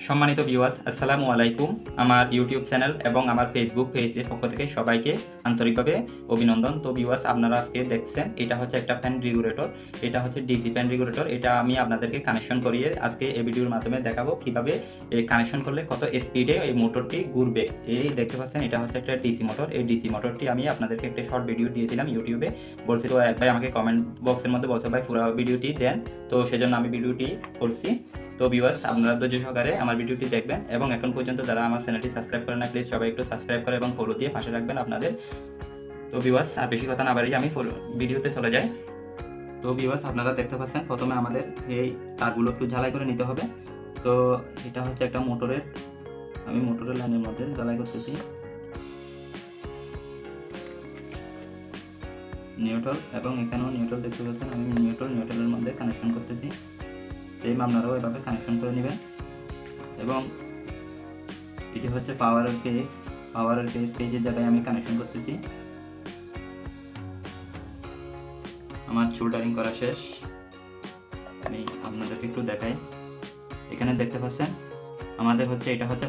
সম্মানিত ভিউয়ার্স, আসসালামু আলাইকুম। আমার ইউটিউব চ্যানেল এবং আমার ফেসবুক পেজের পক্ষ থেকে সবাইকে আন্তরিকভাবে অভিনন্দন। তো ভিউয়ার্স, আপনারা আজকে দেখছেন এটা হচ্ছে একটা ফ্যান রেগুলেটর। এটা হচ্ছে ডিসি ফ্যান রেগুলেটর। এটা আমি আপনাদেরকে কানেকশন করিয়ে আজকে এই ভিডিওর মাধ্যমে দেখাবো কিভাবে এই কানেকশন করলে কত স্পিডে এই মোটরটি ঘুরবে। এই দেখতে পাচ্ছেন এটা হচ্ছে একটা ডিসি মোটর। এই ডিসি মোটরটি আমি আপনাদেরকে একটা শর্ট ভিডিও দিয়েছিলাম ইউটিউবে। বলছিল এক ভাই আমাকে কমেন্ট বক্সের মধ্যে বলছে ভাই পুরো ভিডিওটি দেন, তো সেজন্য আমি ভিডিওটি করছি। তো ভিউয়ার্স, আপনারা ধৈর্য সহকারে আমার ভিডিওটি দেখবেন এবং এখন পর্যন্ত যারা আমার চ্যানেলটি সাবস্ক্রাইব করেন না, প্লিজ সবাই একটু সাবস্ক্রাইব করে এবং ফলো দিয়ে পাশে রাখবেন আপনাদের। তো ভিউয়ার্স, আর বেশি কথা না বাড়িয়ে আমি ভিডিওতে চলে যাই। তো ভিউয়ার্স, আপনারা দেখতে পাচ্ছেন প্রথমে আমাদের এই তারগুলো একটু ঝালাই করে নিতে হবে। তো এটা হচ্ছে একটা মোটরের, আমি মোটরের লাইনের মধ্যে ঝালাই করতেছি নিউট্রাল, এবং এখানেও নিউট্রাল দেখতে পাচ্ছেন। আমি নিউট্রালের মধ্যে কানেকশন করতেছি। সেম আপনারাও এভাবে কানেকশন করে নেবেন। এবং এটি হচ্ছে পাওয়ারের পেজের জায়গায় আমি কানেকশন করতেছি। আমার সোল্ডারিং করা শেষ, আমি আপনাদেরকে একটু দেখাই। এখানে দেখতে পাচ্ছেন আমাদের হচ্ছে এটা হচ্ছে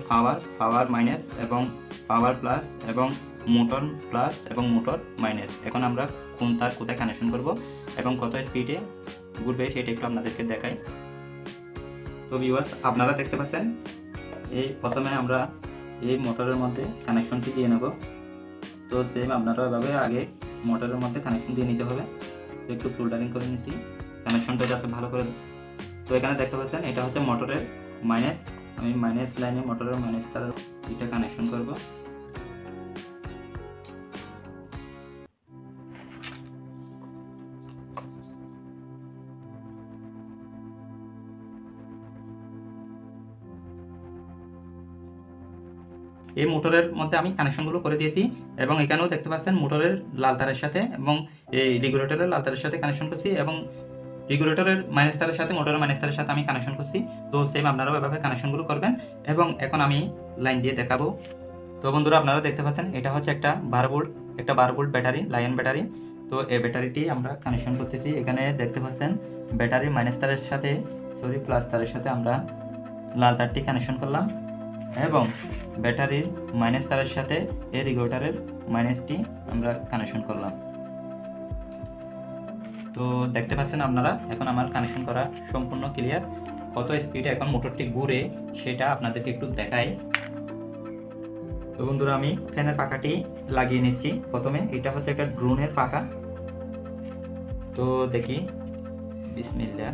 পাওয়ার মাইনাস এবং পাওয়ার প্লাস এবং মোটর প্লাস এবং মোটর মাইনাস। এখন আমরা কোন তার কোথায় কানেকশন করব এবং কত স্পিডে ঘুরবে সেটা একটু আপনাদেরকে দেখাই। তো ভিউয়ার্স, আপনারা দেখতে পাচ্ছেন এই প্রথমে আমরা এই মোটরের মধ্যে কানেকশনটি দিয়ে নেব। তো সেম আপনারা এভাবে আগে মোটরের মধ্যে কানেকশন দিয়ে নিতে হবে। তো একটু সোল্ডারিং করে নিচ্ছি কানেকশনটা যাতে ভালো করে। তো এখানে দেখতে পাচ্ছেন এটা হচ্ছে মোটরের মাইনাস, আমি মাইনাস লাইনে মোটরের মাইনাস তার এটা কানেকশন করব। এই মোটরের মধ্যে আমি কানেকশনগুলো করে দিয়েছি এবং এখানেও দেখতে পাচ্ছেন মোটরের লাল তারের সাথে এবং এই রেগুলেটরের লাল তারের সাথে কানেকশন করছি এবং রেগুলেটরের মাইনাস তারের সাথে মোটরের মাইনাস তারের সাথে আমি কানেকশন করছি। তো সেম আপনারাও এভাবে কানেকশনগুলো করবেন এবং এখন আমি লাইন দিয়ে দেখাবো। তো বন্ধুরা, আপনারা দেখতে পাচ্ছেন এটা হচ্ছে একটা 12 ভোল্ট ব্যাটারি, লাইন ব্যাটারি। তো এই ব্যাটারিটি আমরা কানেকশন করতেছি। এখানে দেখতে পাচ্ছেন ব্যাটারির মাইনাস তারের সাথে প্লাস তারের সাথে আমরা লাল তারটি কানেকশন করলাম এবং ব্যাটারির মাইনাস তারের সাথে এই রেগুলেটরের মাইনাসটি আমরা কানেকশন করলাম। তো দেখতে পাচ্ছেন আপনারা এখন আমার কানেকশন করা সম্পূর্ণ ক্লিয়ার। কত স্পিডে এখন মোটরটি ঘুরে সেটা আপনাদেরকে একটু দেখাই। তো বন্ধুরা, আমি ফ্যানের পাখাটি লাগিয়ে নিচ্ছি। প্রথমে এটা হচ্ছে একটা ড্রোনের পাখা। তো দেখি, বিসমিল্লাহ।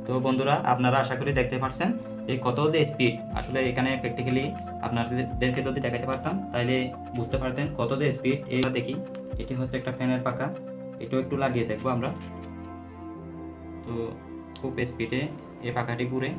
তো বন্ধুরা, আপনারা আশা করি দেখতে পাচ্ছেন এই কত যে স্পিড। আসলে এখানে প্র্যাকটিক্যালি আপনাদেরকে যদি দেখাতে পারতাম তাহলে বুঝতে পারতেন কত যে স্পিড। এইবার দেখি, এটি হচ্ছে একটা ফ্যানের পাখা, এটাও একটু লাগিয়ে দেখবো আমরা। তো খুব স্পিডে এই পাখাটি ঘুরে।